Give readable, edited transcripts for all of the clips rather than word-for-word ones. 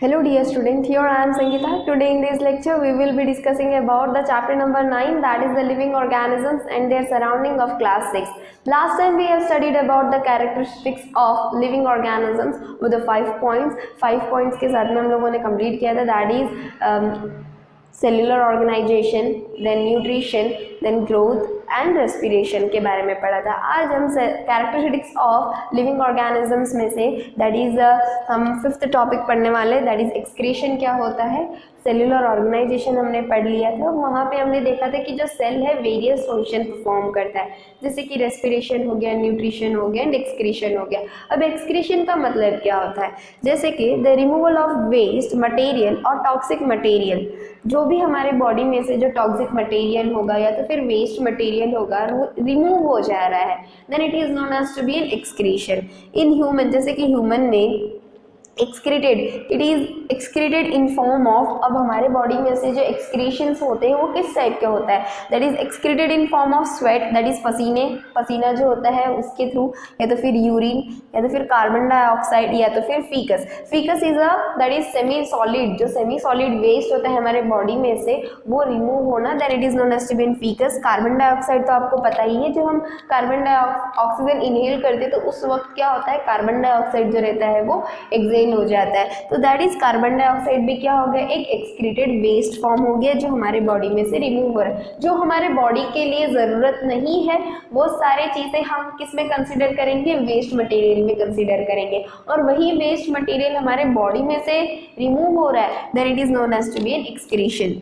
Hello dear student, here I am Sangeeta. Today in this lecture we will be discussing about the chapter number 9, that is the living organisms and their surrounding of class 6. Last time we have studied about the characteristics of living organisms with the 5 points. 5 points के साथ में हम लोगों ने complete किया था, that is cellular organization, then nutrition, then growth and respiration के बारे में पढ़ा था. आज हम कैरेक्टरिस्टिक्स ऑफ लिविंग ऑर्गेनिजम्स में से दैट इज हम 5th टॉपिक पढ़ने वाले, दैट इज एक्सक्रीशन क्या होता है. सेलुलर ऑर्गेनाइजेशन हमने पढ़ लिया था, वहाँ पे हमने देखा था कि जो सेल है वेरियस फंक्शन परफॉर्म करता है, जैसे कि रेस्पिरेशन हो गया, न्यूट्रिशन हो गया एंड एक्सक्रीशन हो गया. अब एक्सक्रीशन का मतलब क्या होता है, जैसे कि the removal of waste material और टॉक्सिक मटेरियल, जो भी हमारे बॉडी में से जो टॉक्सिक मटेरियल होगा या तो फिर वेस्ट मटेरियल होगा रिमूव हो जा रहा है, then it is known as to be an excretion. In human, जैसे कि ह्यूमन में excreted, it is excreted in form of, अब हमारे बॉडी में से जो एक्सक्रीशंस होते हैं वो किस टाइप का होता है, that is excreted in form of sweat, that is पसीना जो होता है उसके थ्रू, या तो फिर यूरिन, या तो फिर कार्बन डाइऑक्साइड, या तो फिर faeces. Faeces is a that is semi solid, जो सेमी सॉलिड वेस्ट होता है हमारे बॉडी में से वो रिमूव होना, that it is known as to be in faeces. Carbon dioxide तो आपको पता ही है, जो हम कार्बन ऑक्सीजन इनहेल करते तो उस वक्त क्या होता है, कार्बन डाइऑक्साइड जो रहता है वो एक्सेल हो जाता है, तो दैट इज कार्बन डाइऑक्साइड भी क्या हो गया, एक एक्सक्रीटेड वेस्ट फॉर्म हो गया जो हमारे बॉडी में से रिमूव हो रहा है. जो हमारे बॉडी के लिए ज़रूरत नहीं है वो सारे चीज़ें हम किस में कंसिडर करेंगे, वेस्ट मटेरियल में कंसिडर करेंगे, और वही वेस्ट मटेरियल हमारे बॉडी में से रिमूव हो रहा है, then it is known as to be an excretion.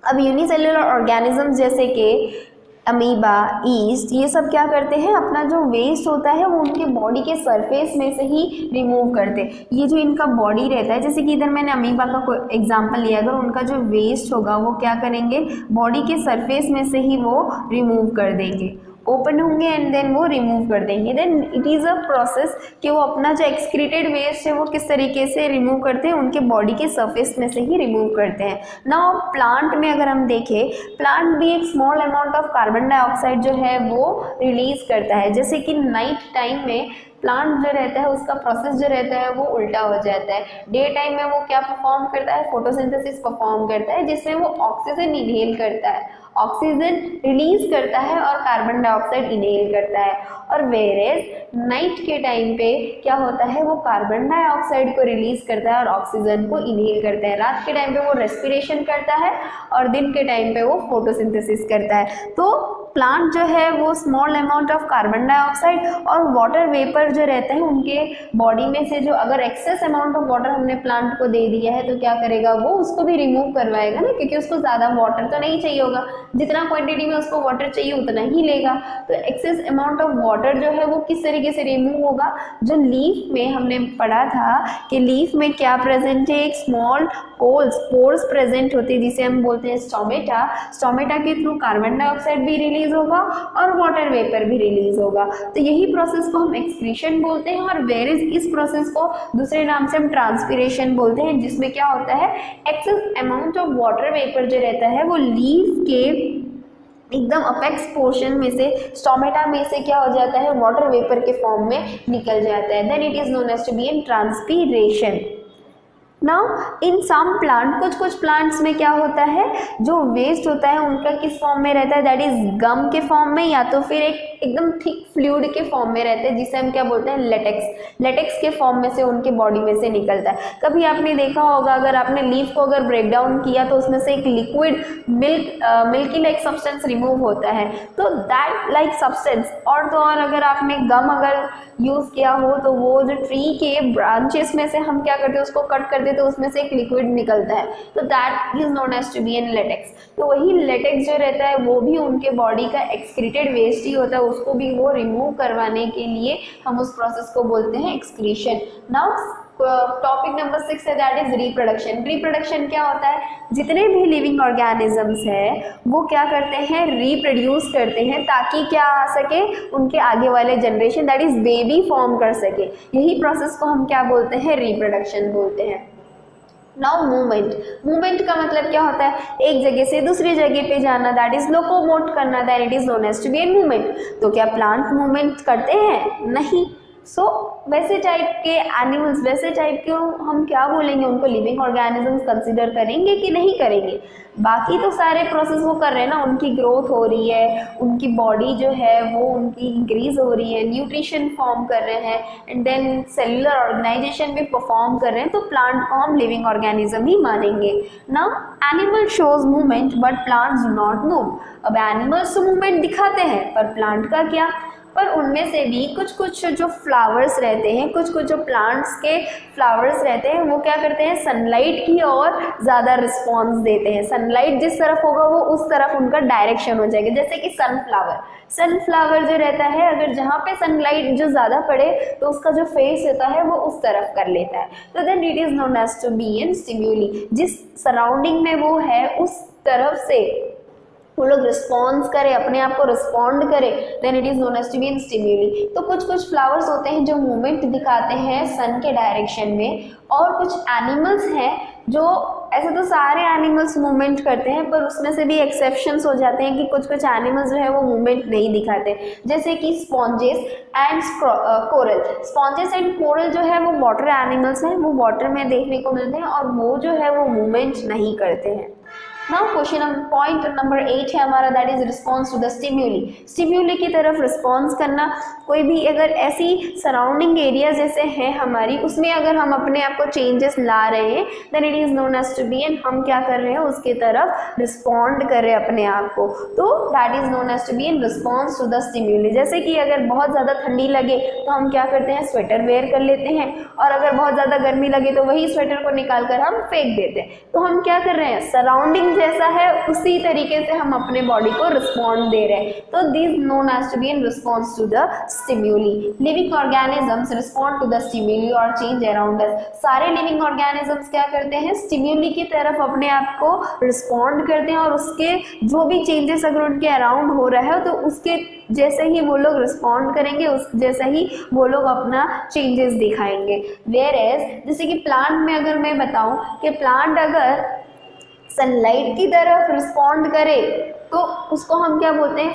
अब यूनिसेल्युलर ऑर्गेनिजम्स जैसे कि अमीबा, ईस्ट, ये सब क्या करते हैं, अपना जो वेस्ट होता है वो उनके बॉडी के सरफेस में से ही रिमूव करते हैं. ये जो इनका बॉडी रहता है, जैसे कि इधर मैंने अमीबा का कोई एग्जांपल लिया, अगर उनका जो वेस्ट होगा वो क्या करेंगे, बॉडी के सरफेस में से ही वो रिमूव कर देंगे, ओपन होंगे एंड देन वो रिमूव कर देंगे. Then it is a process कि वो अपना जो एक्सक्रीटेड वेस्ट है वो किस तरीके से रिमूव करते हैं, उनके बॉडी के सरफेस में से ही रिमूव करते हैं. नाउ प्लांट में अगर हम देखें, प्लांट भी एक small amount of carbon dioxide जो है वो रिलीज करता है, जैसे कि नाइट टाइम में प्लांट जो रहता है उसका प्रोसेस जो रहता है वो उल्टा हो जाता है. डे टाइम में वो क्या परफॉर्म करता है, फोटोसिंथेसिस परफॉर्म करता है, जिसमें वो ऑक्सीजन इनहेल करता है, ऑक्सीजन रिलीज करता है और कार्बन डाइऑक्साइड इनहेल करता है. और वेरेज नाइट के टाइम पे क्या होता है, वो कार्बन डाइऑक्साइड को रिलीज करता है और ऑक्सीजन को इनहेल करता है. रात के टाइम पे वो रेस्पिरेशन करता है और दिन के टाइम पे वो फोटोसिंथेसिस करता है. तो प्लांट जो है वो small amount of carbon dioxide और वाटर वेपर जो रहते हैं उनके बॉडी में से, जो अगर एक्सेस अमाउंट ऑफ वाटर हमने प्लांट को दे दिया है तो क्या करेगा, वो उसको भी रिमूव करवाएगा ना, क्योंकि उसको ज़्यादा वाटर तो नहीं चाहिए होगा, जितना क्वांटिटी में उसको वाटर चाहिए उतना ही लेगा. तो एक्सेस अमाउंट ऑफ वाटर जो है वो किस तरीके से रिमूव होगा, जो लीफ में हमने पढ़ा था कि लीफ में क्या प्रेजेंट है, एक स्मॉल पोर्स प्रेजेंट होते हैं जिसे हम बोलते हैं स्टोमेटा. स्टोमेटा के थ्रू कार्बन डाइऑक्साइड भी रिलीज होगा और वाटर वेपर भी रिलीज होगा. तो यही प्रोसेस को हम एक्सक्रीशन बोलते हैं, और वेरिस इस प्रोसेस को दूसरे नाम से हम ट्रांसपीरेशन बोलते हैं, जिसमें क्या होता है, excess amount of water vapour जो रहता है वो लीफ के एकदम अपेक्स पोर्शन में से, स्टोमेटा में से क्या हो जाता है, वाटर वेपर के फॉर्म में निकल जाता है. Then it is known as to be an transpiration. Now in some plant, कुछ प्लांट्स में क्या होता है, जो वेस्ट होता है उनका किस फॉर्म में रहता है, दैट इज गम के फॉर्म में, या तो फिर एकदम थिक फ्लूइड के फॉर्म में रहते हैं, जिसे हम क्या बोलते हैं, लेटेक्स के फॉर्म में से उनके बॉडी में से निकलता है. कभी आपने देखा होगा, अगर आपने लीफ को अगर ब्रेक डाउन किया तो उसमें से एक liquid milky like substance remove होता है, तो दैट लाइक सब्सटेंस. और तो और अगर आपने गम अगर यूज़ किया हो तो वो जो ट्री के ब्रांचेस में से हम क्या करते हैं, उसको कट करते तो उसमें से एक लिक्विड निकलता है, तो that is known as to be an latex. तो वही लेटेक्स जो रहता है वो भी उनके बॉडी का एक्सक्रीटेड वेस्ट ही होता है, उसको भी वो रिमूव करवाने के लिए हम उस प्रोसेस को बोलते हैं एक्सक्रीशन. नाउ टॉपिक नंबर 6 है, दैट इज रिप्रोडक्शन. रिप्रोडक्शन क्या होता है, जितने भी लिविंग ऑर्गेनिजम्स हैं वो क्या करते हैं, रिप्रोड्यूस करते हैं, ताकि क्या आ सके, उनके आगे वाले generation that is baby form कर सके. यही प्रोसेस को हम क्या बोलते हैं, रिप्रोडक्शन बोलते हैं. नाउ मूवमेंट का मतलब क्या होता है, एक जगह से दूसरी जगह पे जाना, दैट इज लोकोमोट करना, that it is known as to be an movement. तो क्या प्लांट मूवमेंट करते हैं, नहीं. सो वैसे टाइप के एनिमल्स, वैसे टाइप के हम क्या बोलेंगे, उनको लिविंग ऑर्गेनिजम्स कंसिडर करेंगे कि नहीं करेंगे? बाकी तो सारे प्रोसेस वो कर रहे हैं ना, उनकी ग्रोथ हो रही है, उनकी बॉडी जो है वो उनकी इंक्रीज हो रही है, न्यूट्रिशन फॉर्म कर रहे हैं, एंड देन सेलुलर ऑर्गेनाइजेशन भी परफॉर्म कर रहे हैं, तो प्लांट को हम लिविंग ऑर्गेनिज्म ही मानेंगे। Now animal shows movement but plants do not move. अब एनिमल्स तो मूवमेंट दिखाते हैं, पर प्लांट का क्या? पर उनमें से भी कुछ कुछ जो फ्लावर्स रहते हैं, कुछ कुछ जो प्लांट्स के फ्लावर्स रहते हैं, वो क्या करते हैं, सनलाइट की ओर ज़्यादा रिस्पॉन्स देते हैं। सनलाइट जिस तरफ होगा वो उस तरफ उनका डायरेक्शन हो जाएगा। जैसे कि सनफ्लावर जो रहता है, अगर जहाँ पे सनलाइट जो ज़्यादा पड़े तो उसका जो फेस होता है वो उस तरफ कर लेता है। तो then it is known as to be an stimuli. जिस सराउंडिंग में वो है उस तरफ से वो लोग रिस्पॉन्स करें, अपने आप को रिस्पॉन्ड करें, then it is known as to be an stimuli. तो कुछ कुछ फ्लावर्स होते हैं जो मूवमेंट दिखाते हैं सन के डायरेक्शन में, और कुछ एनिमल्स हैं जो, ऐसे तो सारे एनिमल्स मूवमेंट करते हैं, पर उसमें से भी एक्सेप्शंस हो जाते हैं कि कुछ कुछ एनिमल्स जो है वो मूवमेंट नहीं दिखाते। जैसे कि sponges and coral. Sponges and coral जो है वो वाटर एनिमल्स हैं, वो वाटर में देखने को मिलते हैं, और वो जो है वो मूवमेंट नहीं करते हैं। नाउ क्वेश्चन पॉइंट नंबर 8 है हमारा, that is response to the stimuli. Stimuli की तरफ रिस्पॉन्स करना। कोई भी अगर ऐसी सराउंडिंग एरिया जैसे है हमारी, उसमें अगर हम अपने आप को चेंजेस ला रहे हैं, then it is known as to be an, हम क्या कर रहे हैं, उसके तरफ रिस्पॉन्ड कर रहे हैं अपने आप को, तो that is known as to be an response to the stimuli. जैसे कि अगर बहुत ज़्यादा ठंडी लगे तो हम क्या करते हैं, स्वेटर वेयर कर लेते हैं, और अगर बहुत ज़्यादा गर्मी लगे तो वही स्वेटर को निकाल कर हम फेंक देते हैं। तो हम क्या कर रहे हैं, सराउंडिंग जैसा है उसी तरीके से हम अपने बॉडी को रिस्पॉन्ड दे रहे हैं। तो this known as to be in response to the stimuli. Living organisms respond to the stimuli और चेंज अराउंड अस। सारे लिविंग ऑर्गेनिजम्स क्या करते हैं, स्टिम्यूली की तरफ अपने आप को रिस्पॉन्ड करते हैं, और उसके जो भी चेंजेस अगर उनके अराउंड हो रहा है तो उसके जैसे ही वो लोग रिस्पॉन्ड करेंगे, उस जैसे ही वो लोग अपना चेंजेस दिखाएंगे। वेयर एज जैसे कि प्लांट में अगर मैं बताऊं कि प्लांट अगर सनलाइट की तरफ रिस्पॉन्ड करे तो उसको हम क्या बोलते हैं,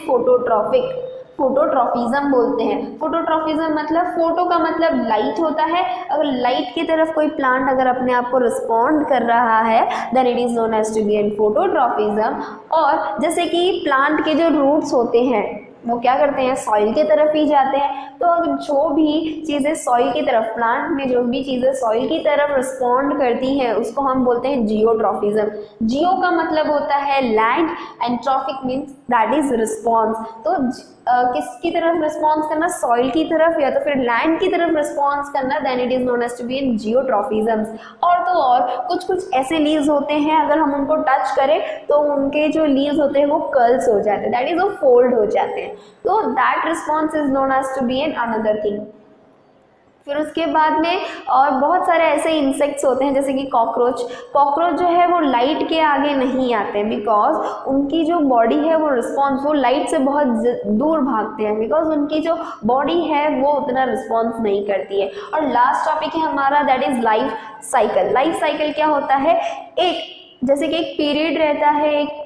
फोटोट्रॉफिज्म बोलते हैं। फोटोट्रॉफिज्म मतलब, फोटो का मतलब लाइट होता है, अगर लाइट की तरफ कोई प्लांट अगर अपने आप को रिस्पॉन्ड कर रहा है, then it is known as to be an phototropism. और जैसे कि प्लांट के जो रूट्स होते हैं वो क्या करते हैं, सॉइल की तरफ ही जाते हैं। तो अगर जो भी चीज़ें सॉइल की तरफ, प्लांट में जो भी चीज़ें सॉइल की तरफ रिस्पॉन्ड करती हैं उसको हम बोलते हैं जियोट्रॉफिज्म। जियो का मतलब होता है land, and trophic means that is response. तो किसकी तरफ रिस्पॉन्स करना, सॉइल की तरफ या तो फिर लैंड की तरफ रिस्पॉन्स करना, then it is known as to be in geotropisms. और तो और कुछ ऐसे लीव्स होते हैं, अगर हम उनको टच करें तो उनके जो लीव्स होते हैं वो कर्ल्स हो जाते हैं, दैट इज वो फोल्ड हो जाते हैं। तो that response is known as to be an another thing. फिर उसके बाद में और बहुत सारे ऐसे इंसेक्ट्स होते हैं जैसे कि कॉकरोच जो है वो लाइट के आगे नहीं आते हैं, बिकॉज उनकी जो बॉडी है वो रिस्पॉन्स, वो लाइट से बहुत दूर भागते हैं, बिकॉज उनकी जो बॉडी है वो उतना रिस्पॉन्स नहीं करती है। और लास्ट टॉपिक है हमारा, that is life cycle. Life cycle क्या होता है, एक जैसे कि एक पीरियड रहता है, एक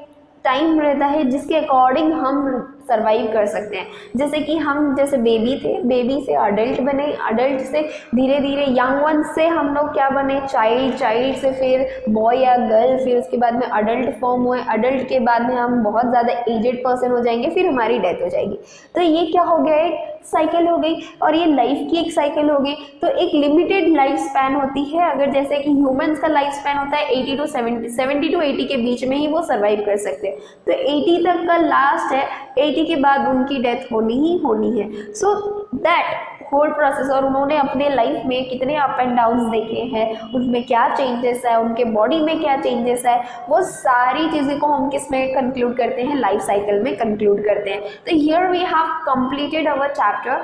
टाइम रहता है जिसके अकॉर्डिंग हम सर्वाइव कर सकते हैं। जैसे कि हम जैसे बेबी थे, बेबी से अडल्ट बने, अडल्ट से धीरे धीरे यंग वन से हम लोग क्या बने, चाइल्ड से फिर बॉय या गर्ल, फिर उसके बाद में अडल्ट फॉर्म हुए, अडल्ट के बाद में हम बहुत ज़्यादा एजेड पर्सन हो जाएंगे, फिर हमारी डेथ हो जाएगी। तो ये क्या हो गया, एक साइकिल हो गई, और ये लाइफ की एक साइकिल हो गई। तो एक लिमिटेड लाइफ स्पैन होती है, अगर जैसे कि ह्यूमंस का लाइफ स्पैन होता है 80 to 70 to 80 के बीच में ही वो सर्वाइव कर सकते हैं। तो 80 तक का लास्ट है, 80 के बाद उनकी डेथ होनी ही होनी है। सो दैट होल प्रोसेस, और उन्होंने अपने लाइफ में कितने अप एंड डाउन्स देखे हैं, उनमें क्या चेंजेस है, उनके बॉडी में क्या चेंजेस है, वो सारी चीज़ें को हम किस में कंक्लूड करते हैं, लाइफ साइकिल में कंक्लूड करते हैं। तो here we have completed our chapter.